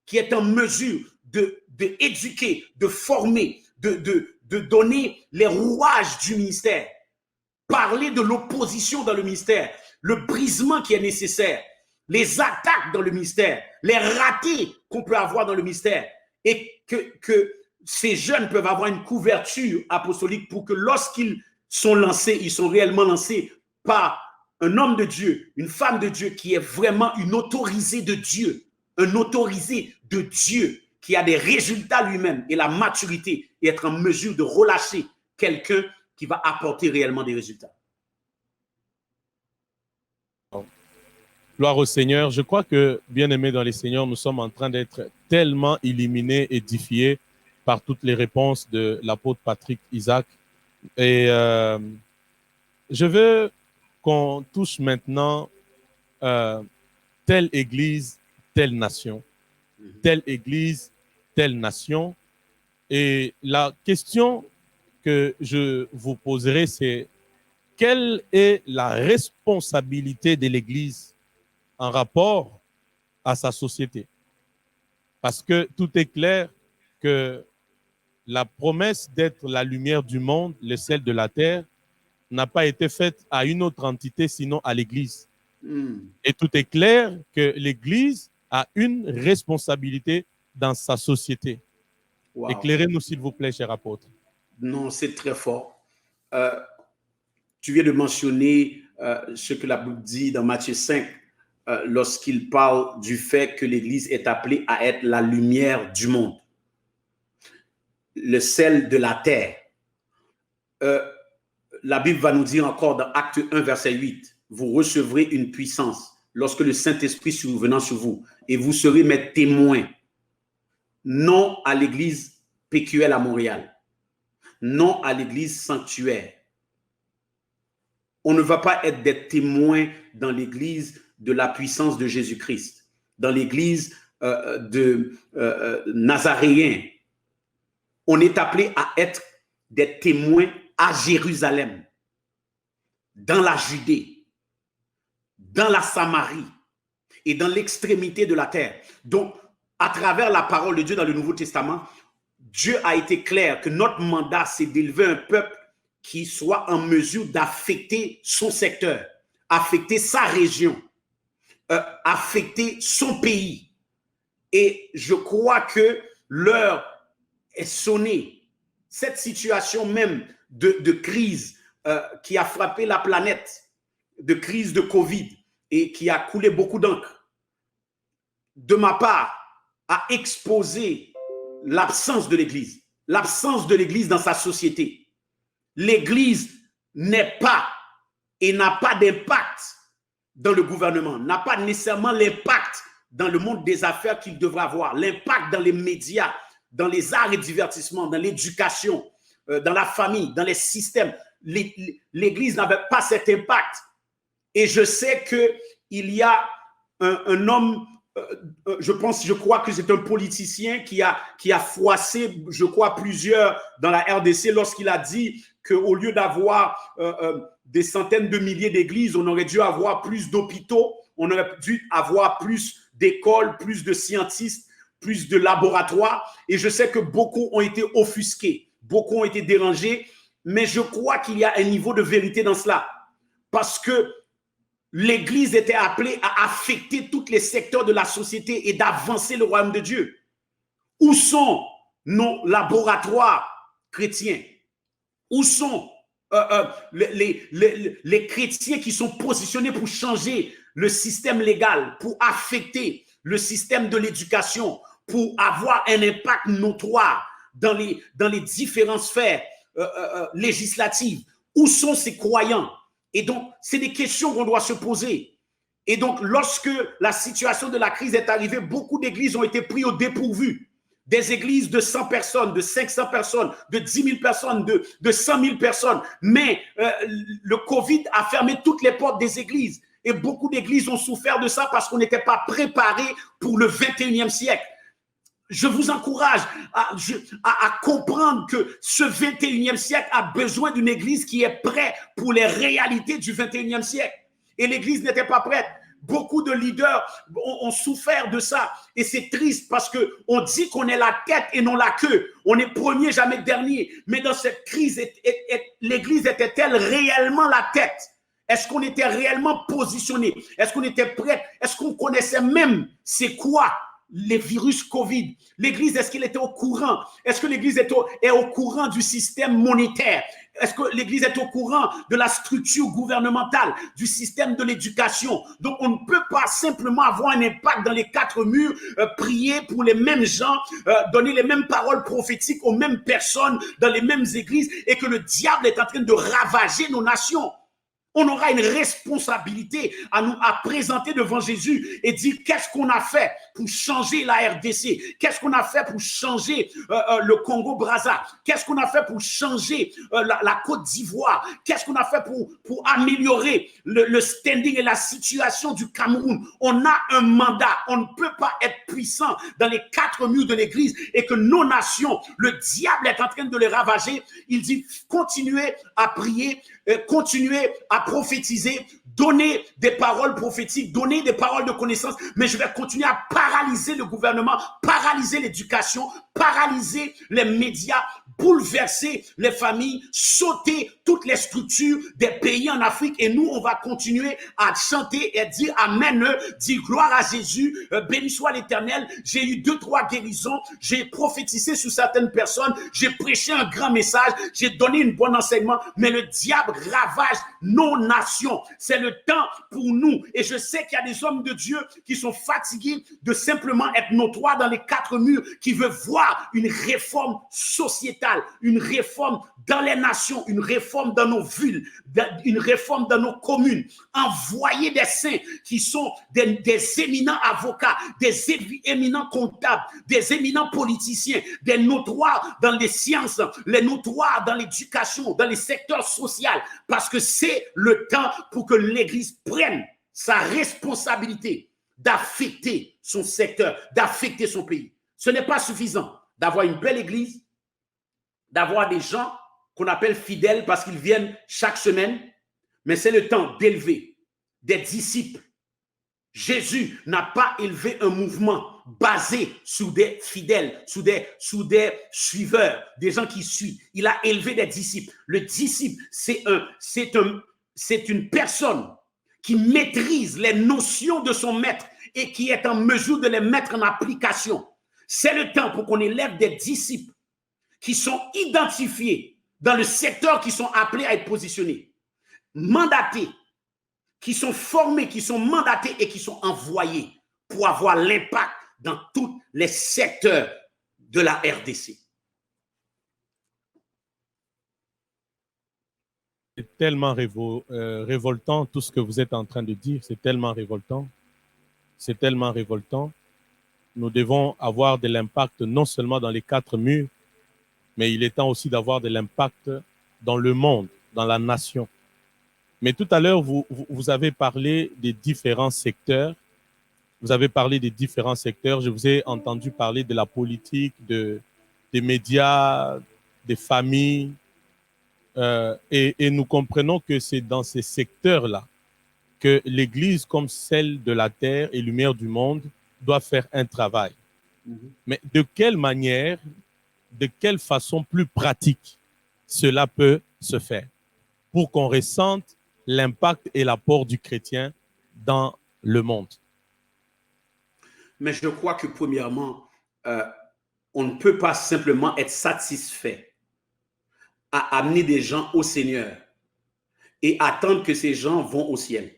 qui est en mesure d'éduquer, de former, de donner les rouages du ministère, parler de l'opposition dans le ministère, le brisement qui est nécessaire, les attaques dans le ministère, les ratés qu'on peut avoir dans le ministère, et que ces jeunes peuvent avoir une couverture apostolique pour que lorsqu'ils sont lancés, ils sont réellement lancés par un homme de Dieu, une femme de Dieu qui est vraiment une autorisée de Dieu, un autorisé de Dieu qui a des résultats lui-même et la maturité et être en mesure de relâcher quelqu'un qui va apporter réellement des résultats. Gloire au Seigneur. Je crois que, bien-aimés dans les Seigneurs, nous sommes en train d'être tellement illuminés, édifiés par toutes les réponses de l'apôtre Patrick Isaac. Et je veux qu'on touche maintenant telle église, telle nation. Telle église, telle nation. Et la question que je vous poserai, c'est quelle est la responsabilité de l'église en rapport à sa société? Parce que tout est clair que la promesse d'être la lumière du monde, le sel de la terre, n'a pas été faite à une autre entité, sinon à l'église. Et tout est clair que l'église a une responsabilité dans sa société. Wow. Éclairez-nous, s'il vous plaît, cher apôtre. Non, c'est très fort. Tu viens de mentionner ce que la Bible dit dans Matthieu 5, lorsqu'il parle du fait que l'Église est appelée à être la lumière du monde, le sel de la terre. La Bible va nous dire encore dans Acte 1, verset 8, vous recevrez une puissance lorsque le Saint-Esprit survenant sur vous, et vous serez mes témoins, non à l'église PQL à Montréal, non à l'église sanctuaire. On ne va pas être des témoins dans l'église de la puissance de Jésus-Christ, dans l'église nazaréen. On est appelé à être des témoins à Jérusalem, dans la Judée, dans la Samarie et dans l'extrémité de la terre. Donc, à travers la parole de Dieu dans le Nouveau Testament, Dieu a été clair que notre mandat, c'est d'élever un peuple qui soit en mesure d'affecter son secteur, affecter sa région, affecter son pays. Et je crois que l'heure est sonnée. Cette situation même de crise qui a frappé la planète, de crise de Covid et qui a coulé beaucoup d'encre, de ma part, a exposé l'absence de l'Église dans sa société. L'Église n'est pas et n'a pas d'impact dans le gouvernement, n'a pas nécessairement l'impact dans le monde des affaires qu'il devrait avoir, l'impact dans les médias, dans les arts et divertissements, dans l'éducation, dans la famille, dans les systèmes. L'Église n'avait pas cet impact. Et je sais qu'il y a un homme, je crois que c'est un politicien qui a froissé, je crois, plusieurs dans la RDC lorsqu'il a dit qu'au lieu d'avoir des centaines de milliers d'églises, on aurait dû avoir plus d'hôpitaux, on aurait dû avoir plus d'écoles, plus de scientifiques, plus de laboratoires. Et je sais que beaucoup ont été offusqués, beaucoup ont été dérangés, mais je crois qu'il y a un niveau de vérité dans cela. Parce que l'Église était appelée à affecter tous les secteurs de la société et d'avancer le royaume de Dieu. Où sont nos laboratoires chrétiens? Où sont les chrétiens qui sont positionnés pour changer le système légal, pour affecter le système de l'éducation, pour avoir un impact notoire dans les différentes sphères législatives? Où sont ces croyants? Et donc, c'est des questions qu'on doit se poser. Et donc, lorsque la situation de la crise est arrivée, beaucoup d'églises ont été prises au dépourvu. Des églises de 100 personnes, de 500 personnes, de 10 000 personnes, de 100 000 personnes. Mais le Covid a fermé toutes les portes des églises. Et beaucoup d'églises ont souffert de ça parce qu'on n'était pas préparé pour le 21e siècle. Je vous encourage à comprendre que ce 21e siècle a besoin d'une église qui est prête pour les réalités du 21e siècle. Et l'église n'était pas prête. Beaucoup de leaders ont souffert de ça. Et c'est triste parce qu'on dit qu'on est la tête et non la queue. On est premier, jamais dernier. Mais dans cette crise, l'église était-elle réellement la tête? Est-ce qu'on était réellement positionné? Est-ce qu'on était prêt? Est-ce qu'on connaissait même c'est quoi les virus Covid? L'église, est-ce qu'elle était au courant? Est-ce que l'église est au courant du système monétaire? Est-ce que l'église est au courant de la structure gouvernementale, du système de l'éducation? Donc, on ne peut pas simplement avoir un impact dans les quatre murs, prier pour les mêmes gens, donner les mêmes paroles prophétiques aux mêmes personnes dans les mêmes églises et que le diable est en train de ravager nos nations. On aura une responsabilité à présenter devant Jésus et dire qu'est-ce qu'on a fait pour changer la RDC, qu'est-ce qu'on a fait pour changer le Congo-Brazza, qu'est-ce qu'on a fait pour changer la Côte d'Ivoire, qu'est-ce qu'on a fait pour améliorer le standing et la situation du Cameroun. On a un mandat, on ne peut pas être puissant dans les quatre murs de l'église et que nos nations, le diable est en train de les ravager. Il dit continuez à prier, continuez à prophétiser, donner des paroles prophétiques, donner des paroles de connaissance, mais je vais continuer à paralyser le gouvernement, paralyser l'éducation, paralyser les médias, bouleverser les familles, sauter toutes les structures des pays en Afrique. Et nous, on va continuer à chanter et dire Amen, dire gloire à Jésus, béni soit l'Éternel. J'ai eu 2-3 guérisons, j'ai prophétisé sur certaines personnes, j'ai prêché un grand message, j'ai donné un bon enseignement, mais le diable ravage nos nations. C'est le temps pour nous. Et je sais qu'il y a des hommes de Dieu qui sont fatigués de simplement être notoires dans les quatre murs, qui veulent voir une réforme sociétale, une réforme dans les nations, une réforme dans nos villes, une réforme dans nos communes. Envoyer des saints qui sont des éminents avocats, des éminents comptables, des éminents politiciens, des notoires dans les sciences, les notoires dans l'éducation, dans les secteurs sociaux, parce que c'est le temps pour que l'Église prenne sa responsabilité d'affecter son secteur, d'affecter son pays. Ce n'est pas suffisant d'avoir une belle église, d'avoir des gens qu'on appelle fidèles parce qu'ils viennent chaque semaine, mais c'est le temps d'élever des disciples. Jésus n'a pas élevé un mouvement basé sur des fidèles, sur des suiveurs, des gens qui suivent. Il a élevé des disciples. Le disciple, c'est une personne qui maîtrise les notions de son maître et qui est en mesure de les mettre en application. C'est le temps pour qu'on élève des disciples qui sont identifiés dans le secteur, qui sont appelés à être positionnés, mandatés, qui sont formés, qui sont mandatés et qui sont envoyés pour avoir l'impact dans tous les secteurs de la RDC. C'est tellement révoltant tout ce que vous êtes en train de dire, c'est tellement révoltant. C'est tellement révoltant. Nous devons avoir de l'impact non seulement dans les 4 murs, mais il est temps aussi d'avoir de l'impact dans le monde, dans la nation. Mais tout à l'heure, vous avez parlé des différents secteurs. Vous avez parlé des différents secteurs. Je vous ai entendu parler de la politique, des médias, des familles. Et nous comprenons que c'est dans ces secteurs-là que l'Église, comme celle de la terre et lumière du monde, doit faire un travail. Mais de quelle manière, de quelle façon plus pratique cela peut se faire pour qu'on ressente l'impact et l'apport du chrétien dans le monde? Mais je crois que premièrement, on ne peut pas simplement être satisfait à amener des gens au Seigneur et attendre que ces gens vont au ciel.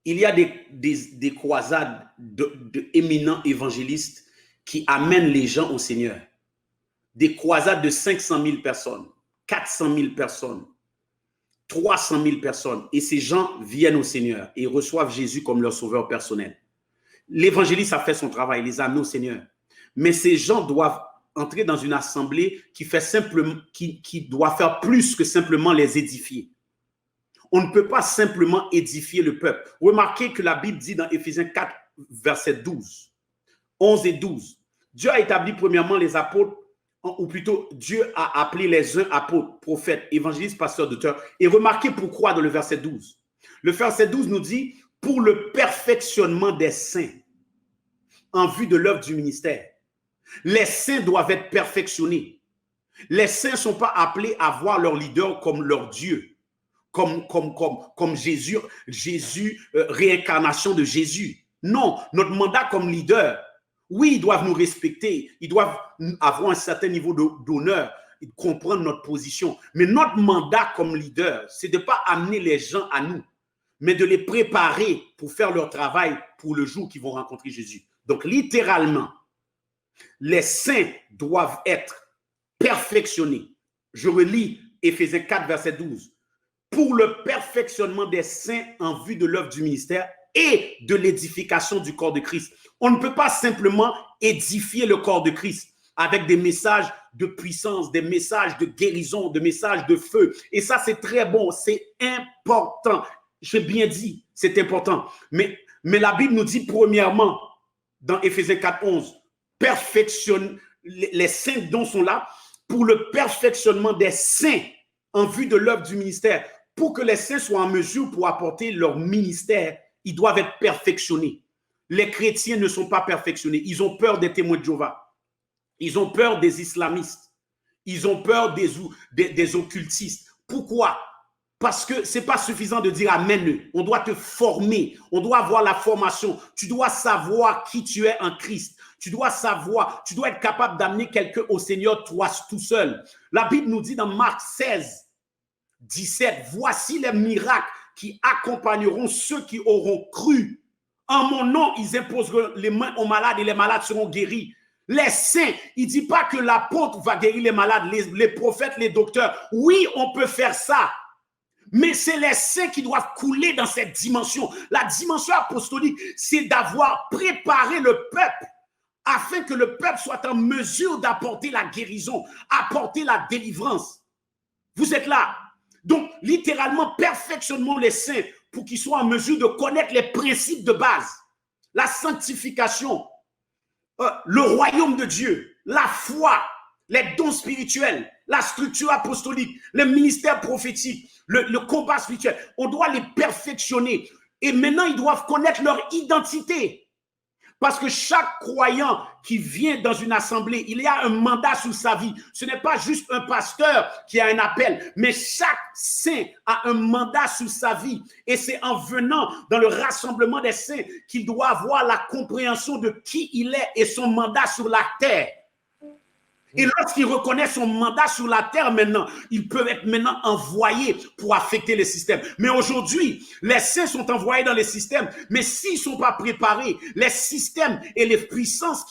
Il y a des croisades d'éminents évangélistes qui amènent les gens au Seigneur. Des croisades de 500 000 personnes, 400 000 personnes, 300 000 personnes. Et ces gens viennent au Seigneur et reçoivent Jésus comme leur sauveur personnel. L'évangéliste a fait son travail, il les a amenés au Seigneur. Mais ces gens doivent entrer dans une assemblée qui doit faire plus que simplement les édifier. On ne peut pas simplement édifier le peuple. Remarquez que la Bible dit dans Éphésiens 4, verset 12, 11 et 12, Dieu a établi premièrement les apôtres, ou plutôt Dieu a appelé les uns apôtres, prophètes, évangélistes, pasteurs, docteurs. Et remarquez pourquoi dans le verset 12. Le verset 12 nous dit « pour le perfectionnement des saints en vue de l'œuvre du ministère ». Les saints doivent être perfectionnés. Les saints ne sont pas appelés à voir leur leader comme leur Dieu. Comme Jésus, réincarnation de Jésus. Non, notre mandat comme leader, oui, ils doivent nous respecter, ils doivent avoir un certain niveau d'honneur, comprendre notre position. Mais notre mandat comme leader, c'est de ne pas amener les gens à nous, mais de les préparer pour faire leur travail pour le jour qu'ils vont rencontrer Jésus. Donc, littéralement, les saints doivent être perfectionnés. Je relis Éphésiens 4, verset 12. Pour le perfectionnement des saints en vue de l'œuvre du ministère et de l'édification du corps de Christ. On ne peut pas simplement édifier le corps de Christ avec des messages de puissance, des messages de guérison, des messages de feu. Et ça, c'est très bon, c'est important. J'ai bien dit, c'est important. Mais la Bible nous dit premièrement, dans Éphésiens 4, 11, perfectionne, les saints dont sont là, pour le perfectionnement des saints en vue de l'œuvre du ministère. Pour que les saints soient en mesure pour apporter leur ministère, ils doivent être perfectionnés. Les chrétiens ne sont pas perfectionnés. Ils ont peur des témoins de Jéhovah. Ils ont peur des islamistes. Ils ont peur des occultistes. Pourquoi? Parce que ce n'est pas suffisant de dire amen. On doit te former. On doit avoir la formation. Tu dois savoir qui tu es en Christ. Tu dois savoir, tu dois être capable d'amener quelqu'un au Seigneur, toi tout seul. La Bible nous dit dans Marc 16, 17, voici les miracles qui accompagneront ceux qui auront cru. En mon nom, ils imposeront les mains aux malades et les malades seront guéris. Les saints, il ne dit pas que l'apôtre va guérir les malades, les prophètes, les docteurs. Oui, on peut faire ça. Mais c'est les saints qui doivent couler dans cette dimension. La dimension apostolique, c'est d'avoir préparé le peuple afin que le peuple soit en mesure d'apporter la guérison, apporter la délivrance. Vous êtes là. Donc, littéralement, perfectionnons les saints pour qu'ils soient en mesure de connaître les principes de base. La sanctification, le royaume de Dieu, la foi, les dons spirituels, la structure apostolique, le ministère prophétique, le combat spirituel. On doit les perfectionner. Et maintenant, ils doivent connaître leur identité. Parce que chaque croyant qui vient dans une assemblée, il y a un mandat sur sa vie. Ce n'est pas juste un pasteur qui a un appel, mais chaque saint a un mandat sur sa vie. Et c'est en venant dans le rassemblement des saints qu'il doit avoir la compréhension de qui il est et son mandat sur la terre. Et lorsqu'il reconnaît son mandat sur la terre maintenant, il peut être maintenant envoyé pour affecter les systèmes. Mais aujourd'hui, les saints sont envoyés dans les systèmes, mais s'ils ne sont pas préparés, les systèmes et les puissances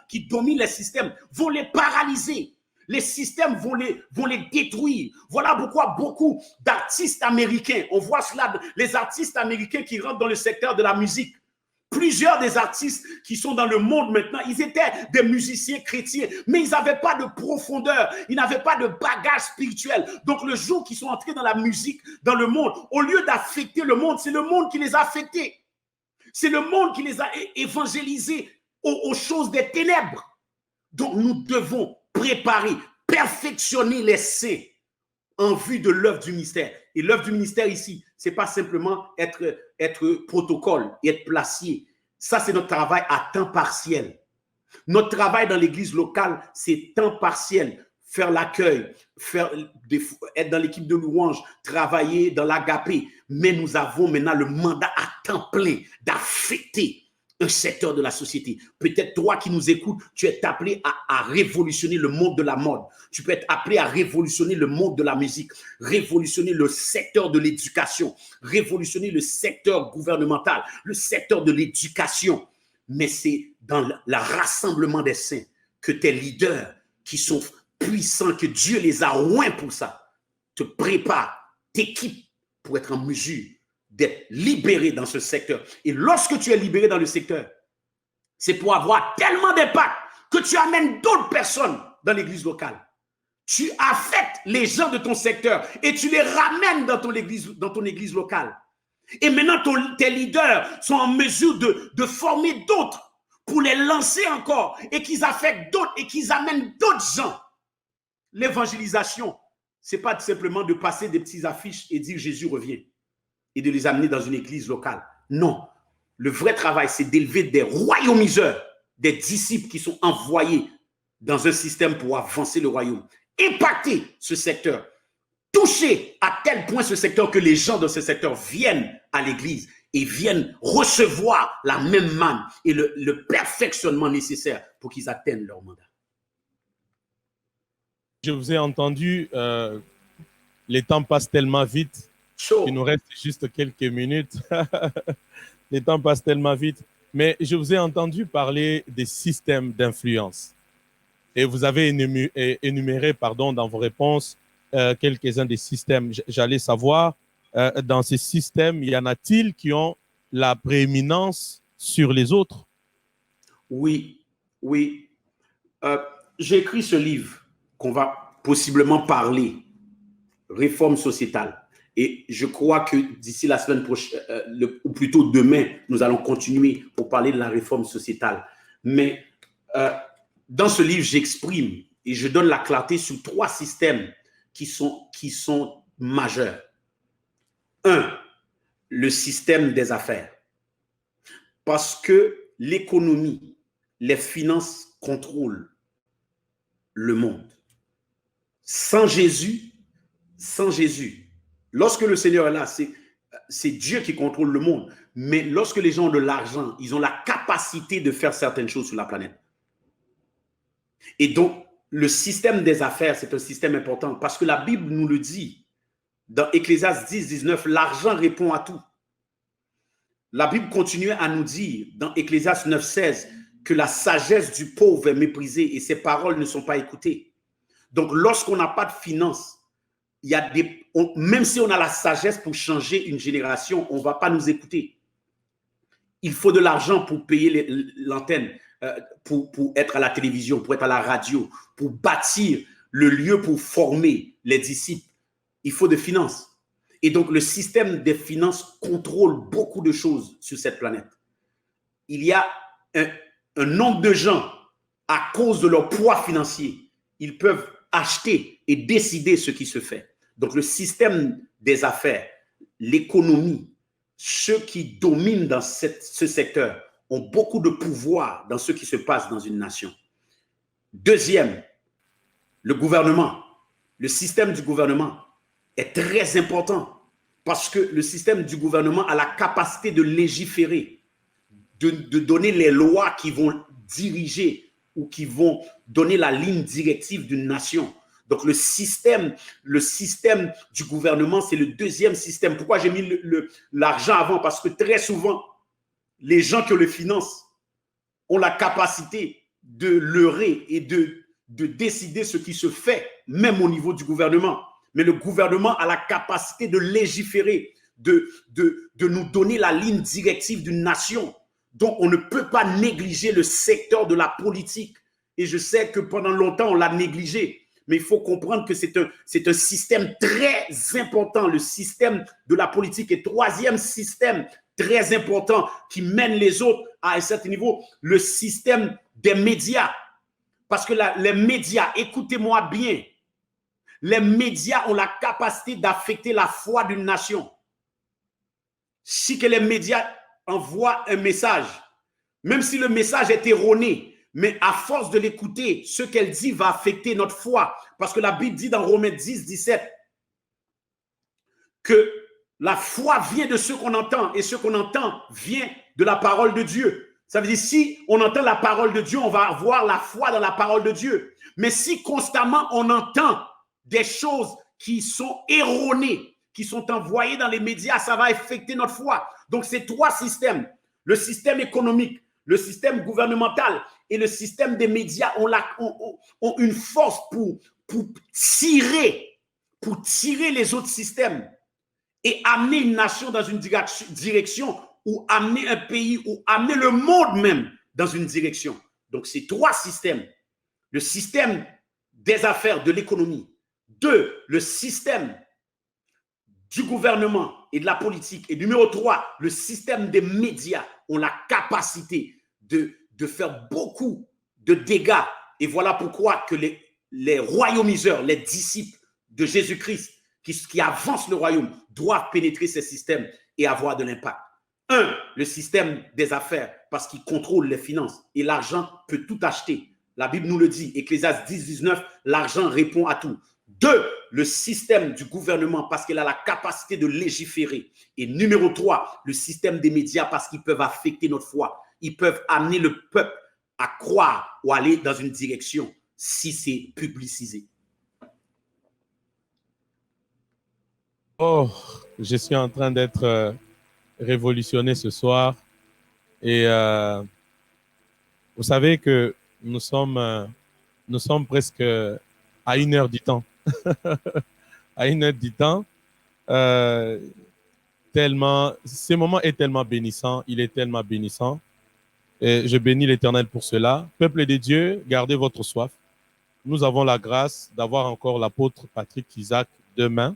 qui dominent les systèmes vont les paralyser. Les systèmes vont les détruire. Voilà pourquoi beaucoup d'artistes américains, on voit cela, les artistes américains qui rentrent dans le secteur de la musique. Plusieurs des artistes qui sont dans le monde maintenant, ils étaient des musiciens chrétiens, mais ils n'avaient pas de profondeur, ils n'avaient pas de bagage spirituel. Donc le jour qu'ils sont entrés dans la musique, dans le monde, au lieu d'affecter le monde, c'est le monde qui les a affectés. C'est le monde qui les a évangélisés aux choses des ténèbres. Donc nous devons préparer, perfectionner les saints en vue de l'œuvre du ministère. Et l'œuvre du ministère ici, ce n'est pas simplement être protocole et être placier. Ça, c'est notre travail à temps partiel. Notre travail dans l'église locale, c'est temps partiel. Faire l'accueil, être dans l'équipe de louange, travailler dans l'agapé. Mais nous avons maintenant le mandat à temps plein d'affecter un secteur de la société. Peut-être toi qui nous écoutes, tu es appelé à révolutionner le monde de la mode. Tu peux être appelé à révolutionner le monde de la musique, révolutionner le secteur de l'éducation, révolutionner le secteur gouvernemental, le secteur de l'éducation. Mais c'est dans le rassemblement des saints que tes leaders qui sont puissants, que Dieu les a oints pour ça, te préparent, t'équipent pour être en mesure d'être libéré dans ce secteur. Et lorsque tu es libéré dans le secteur, c'est pour avoir tellement d'impact que tu amènes d'autres personnes dans l'église locale. Tu affectes les gens de ton secteur et tu les ramènes dans ton église locale. Et maintenant, tes leaders sont en mesure de former d'autres pour les lancer encore et qu'ils affectent d'autres et qu'ils amènent d'autres gens. L'évangélisation, ce n'est pas simplement de passer des petites affiches et dire Jésus revient et de les amener dans une église locale. Non. Le vrai travail, c'est d'élever des royaumiseurs, des disciples qui sont envoyés dans un système pour avancer le royaume. Impacter ce secteur. Toucher à tel point ce secteur que les gens de ce secteur viennent à l'église et viennent recevoir la même manne et le perfectionnement nécessaire pour qu'ils atteignent leur mandat. Je vous ai entendu, les temps passent tellement vite. Il nous reste juste quelques minutes. Les temps passent tellement vite. Mais je vous ai entendu parler des systèmes d'influence. Et vous avez énuméré dans vos réponses quelques-uns des systèmes. J'allais savoir, dans ces systèmes, y en a-t-il qui ont la prééminence sur les autres? Oui. J'ai écrit ce livre qu'on va possiblement parler, Réforme sociétale. Et je crois que d'ici la semaine prochaine, ou plutôt demain, nous allons continuer pour parler de la réforme sociétale. Mais dans ce livre, j'exprime et je donne la clarté sur 3 systèmes qui sont majeurs. 1, le système des affaires. Parce que l'économie, les finances contrôlent le monde. Sans Jésus, lorsque le Seigneur est là, c'est Dieu qui contrôle le monde. Mais lorsque les gens ont de l'argent, ils ont la capacité de faire certaines choses sur la planète. Et donc, le système des affaires, c'est un système important parce que la Bible nous le dit. Dans Ecclésiaste 10, 19, l'argent répond à tout. La Bible continue à nous dire, dans Ecclésiaste 9, 16, que la sagesse du pauvre est méprisée et ses paroles ne sont pas écoutées. Donc, lorsqu'on n'a pas de finances, même si on a la sagesse pour changer une génération, on ne va pas nous écouter. Il faut de l'argent pour payer l'antenne, pour être à la télévision, pour être à la radio, pour bâtir le lieu pour former les disciples. Il faut de finances. Et donc, le système des finances contrôle beaucoup de choses sur cette planète. Il y a un nombre de gens, à cause de leur poids financier, ils peuvent acheter et décider ce qui se fait. Donc, le système des affaires, l'économie, ceux qui dominent dans ce secteur ont beaucoup de pouvoir dans ce qui se passe dans une nation. Deuxième, le gouvernement. Le système du gouvernement est très important parce que le système du gouvernement a la capacité de légiférer, de donner les lois qui vont diriger ou qui vont donner la ligne directive d'une nation. Donc, le système du gouvernement, c'est le deuxième système. Pourquoi j'ai mis l'argent avant? Parce que très souvent, les gens qui le financent ont la capacité de leurrer et de décider ce qui se fait, même au niveau du gouvernement. Mais le gouvernement a la capacité de légiférer, de nous donner la ligne directive d'une nation. Donc, on ne peut pas négliger le secteur de la politique. Et je sais que pendant longtemps, on l'a négligé. Mais il faut comprendre que c'est un système très important, le système de la politique. Et troisième système très important qui mène les autres à un certain niveau, le système des médias. Parce que les médias, écoutez-moi bien, les médias ont la capacité d'affecter la foi d'une nation. Si que les médias envoient un message, même si le message est erroné, mais à force de l'écouter, ce qu'elle dit va affecter notre foi. Parce que la Bible dit dans Romains 10, 17 que la foi vient de ce qu'on entend et ce qu'on entend vient de la parole de Dieu. Ça veut dire si on entend la parole de Dieu, on va avoir la foi dans la parole de Dieu. Mais si constamment on entend des choses qui sont erronées, qui sont envoyées dans les médias, ça va affecter notre foi. Donc, ces trois systèmes, le système économique, le système gouvernemental et le système des médias ont une force pour tirer les autres systèmes et amener une nation dans une direction ou amener un pays ou amener le monde même dans une direction. Donc, ces trois systèmes, le système des affaires, de l'économie, deux, le système du gouvernement et de la politique, et numéro 3, le système des médias ont la capacité de faire beaucoup de dégâts. Et voilà pourquoi que les royaumiseurs, les disciples de Jésus-Christ qui avancent le royaume doivent pénétrer ces systèmes et avoir de l'impact. Un, le système des affaires, parce qu'il contrôle les finances et l'argent peut tout acheter. La Bible nous le dit, Ecclésiaste 10, 19, l'argent répond à tout. Deux, le système du gouvernement parce qu'il a la capacité de légiférer. Et numéro 3, le système des médias parce qu'ils peuvent affecter notre foi. Ils peuvent amener le peuple à croire ou aller dans une direction si c'est publicisé. Oh, je suis en train d'être révolutionné ce soir. Et vous savez que nous sommes presque à 1 heure du temps. À 1 heure du temps. Tellement, ce moment est tellement bénissant, il est tellement bénissant. Et je bénis l'Éternel pour cela. Peuple de Dieu, gardez votre soif. Nous avons la grâce d'avoir encore l'apôtre Patrick Isaac demain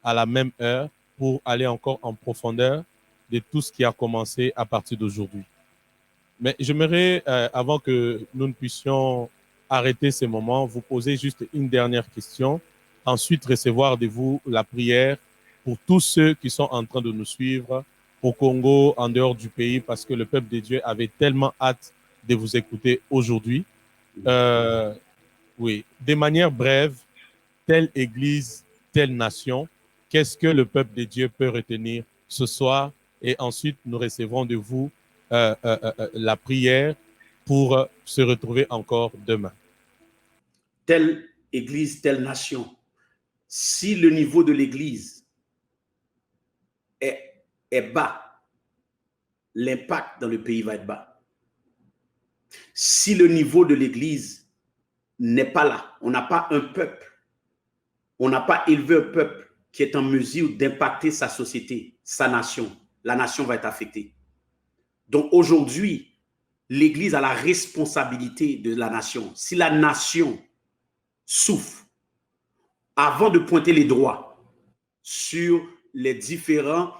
à la même heure pour aller encore en profondeur de tout ce qui a commencé à partir d'aujourd'hui. Mais j'aimerais, avant que nous ne puissions arrêter ce moment, vous poser juste une dernière question. Ensuite, recevoir de vous la prière pour tous ceux qui sont en train de nous suivre au Congo, en dehors du pays, parce que le peuple de Dieu avait tellement hâte de vous écouter aujourd'hui. Oui, de manière brève, telle église, telle nation, qu'est-ce que le peuple de Dieu peut retenir ce soir? Et ensuite, nous recevrons de vous la prière pour se retrouver encore demain. Telle église, telle nation. Si le niveau de l'église est bas, l'impact dans le pays va être bas. Si le niveau de l'église n'est pas là, on n'a pas un peuple, on n'a pas élevé un peuple qui est en mesure d'impacter sa société, sa nation, la nation va être affectée. Donc aujourd'hui, l'église a la responsabilité de la nation. Si la nation souffre, avant de pointer les doigts sur les différents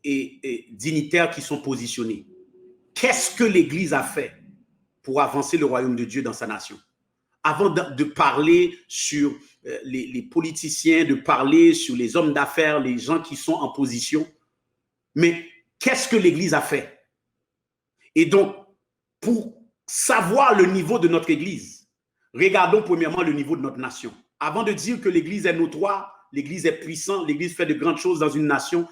dignitaires qui sont positionnés, qu'est-ce que l'Église a fait pour avancer le royaume de Dieu dans sa nation? Avant de parler sur les politiciens, de parler sur les hommes d'affaires, les gens qui sont en position, mais qu'est-ce que l'Église a fait? Et donc, pour savoir le niveau de notre Église, regardons premièrement le niveau de notre nation. Avant de dire que l'Église est notoire, l'Église est puissante, l'Église fait de grandes choses dans une nation,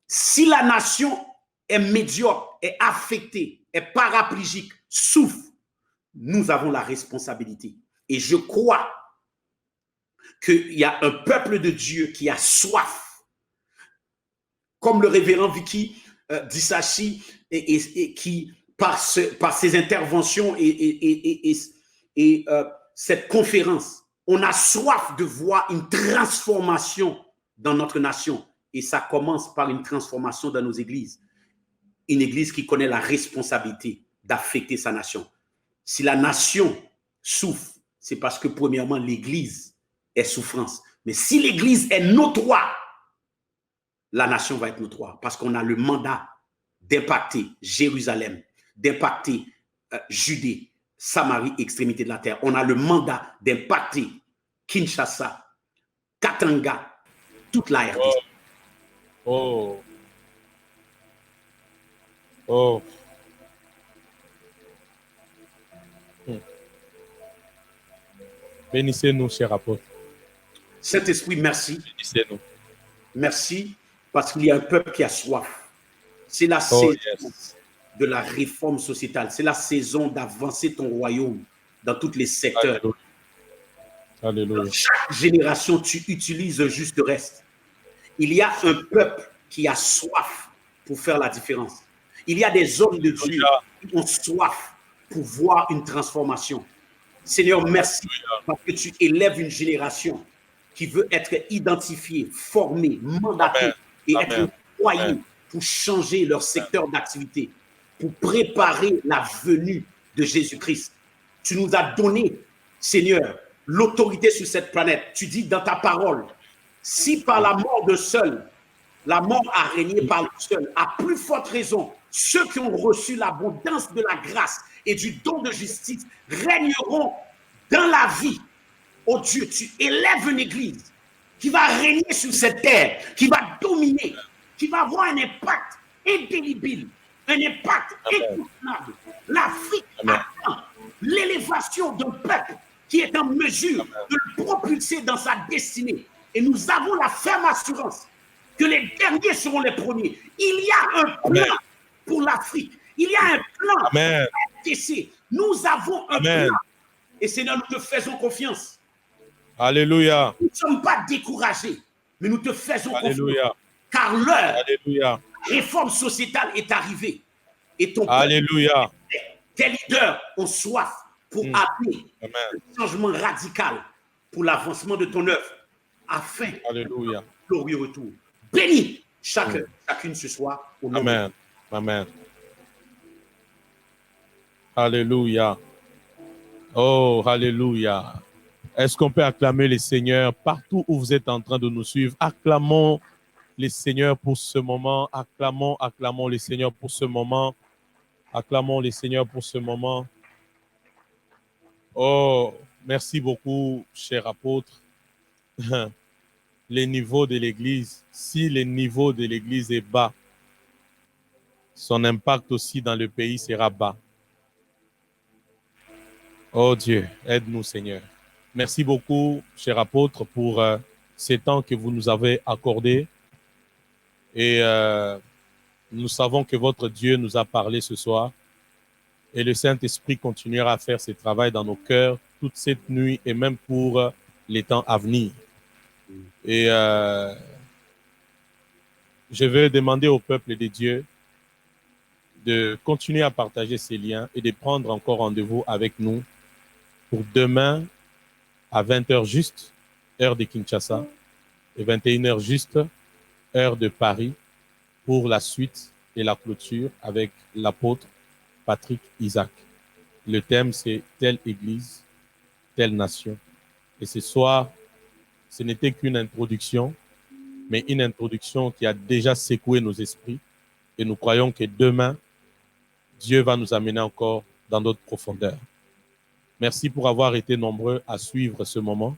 si la nation est médiocre, est affectée, est paraplégique, souffre, nous avons la responsabilité. Et je crois qu'il y a un peuple de Dieu qui a soif, comme le révérend Vicky Dissachi, et qui, par ses interventions et cette conférence, on a soif de voir une transformation dans notre nation. Et ça commence par une transformation dans nos églises. Une église qui connaît la responsabilité d'affecter sa nation. Si la nation souffre, c'est parce que premièrement, l'église est souffrance. Mais si l'église est notoire, la nation va être notoire parce qu'on a le mandat d'impacter Jérusalem, d'impacter Judée, Samarie, extrémité de la terre. On a le mandat d'impacter Kinshasa, Katanga, toute la RDC. Oh. Oh. Bénissez-nous, cher apôtre. Saint-Esprit, merci. Bénissez-nous. Merci parce qu'il y a un peuple qui a soif. C'est la saison de la réforme sociétale. C'est la saison d'avancer ton royaume dans tous les secteurs. Alléluia. Alléluia. Dans chaque génération, tu utilises un juste reste. Il y a un peuple qui a soif pour faire la différence. Il y a des hommes de Dieu qui ont soif pour voir une transformation. Seigneur, merci parce que tu élèves une génération qui veut être identifiée, formée, mandatée et être employée pour changer leur secteur d'activité, pour préparer la venue de Jésus-Christ. Tu nous as donné, Seigneur, l'autorité sur cette planète. Tu dis dans ta parole, si par la mort de seul, la mort a régné par le seul, à plus forte raison, ceux qui ont reçu l'abondance de la grâce et du don de justice régneront dans la vie. Oh Dieu, tu élèves une église qui va régner sur cette terre, qui va dominer, qui va avoir un impact indélébile, un impact incontournable. L'Afrique attend l'élévation d'un peuple qui est en mesure de le propulser dans sa destinée. Et nous avons la ferme assurance que les derniers seront les premiers. Il y a un plan pour l'Afrique. Il y a un plan pour la RDC. Nous avons un plan. Et Seigneur, nous te faisons confiance. Alléluia. Nous ne sommes pas découragés, mais nous te faisons Alléluia. confiance. Car l'heure Alléluia. réforme sociétale est arrivée. Et ton Alléluia. peuple, tes leaders ont soif pour amener un changement radical pour l'avancement de ton œuvre, afin Alléluia. glorieux retour. Bénis chacune ce soir. Au nom Amen. Amen. Alléluia. Oh, alléluia. Est-ce qu'on peut acclamer les seigneurs partout où vous êtes en train de nous suivre? Acclamons les seigneurs pour ce moment. Acclamons les seigneurs pour ce moment. Acclamons les seigneurs pour ce moment. Oh, merci beaucoup, cher apôtre. Les niveaux de l'Église, si le niveau de l'Église est bas, son impact aussi dans le pays sera bas. Oh Dieu, aide-nous Seigneur. Merci beaucoup, cher apôtre, pour ces temps que vous nous avez accordés. Et nous savons que votre Dieu nous a parlé ce soir. Et le Saint-Esprit continuera à faire ce travail dans nos cœurs toute cette nuit et même pour les temps à venir. Et je vais demander au peuple de Dieu de continuer à partager ces liens et de prendre encore rendez-vous avec nous pour demain à 20h juste, heure de Kinshasa, et 21h juste, heure de Paris, pour la suite et la clôture avec l'apôtre Patrick Isaac. Le thème, c'est « Telle Église, telle nation ». Et ce soir, ce n'était qu'une introduction, mais une introduction qui a déjà secoué nos esprits. Et nous croyons que demain, Dieu va nous amener encore dans d'autres profondeurs. Merci pour avoir été nombreux à suivre ce moment.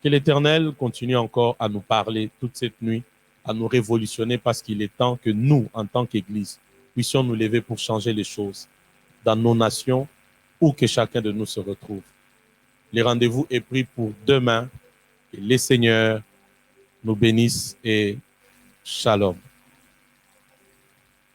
Que l'Éternel continue encore à nous parler toute cette nuit, à nous révolutionner parce qu'il est temps que nous, en tant qu'Église, puissions nous lever pour changer les choses. dans nos nations, où que chacun de nous se retrouve. Le rendez-vous est pris pour demain et les Seigneurs nous bénissent et shalom.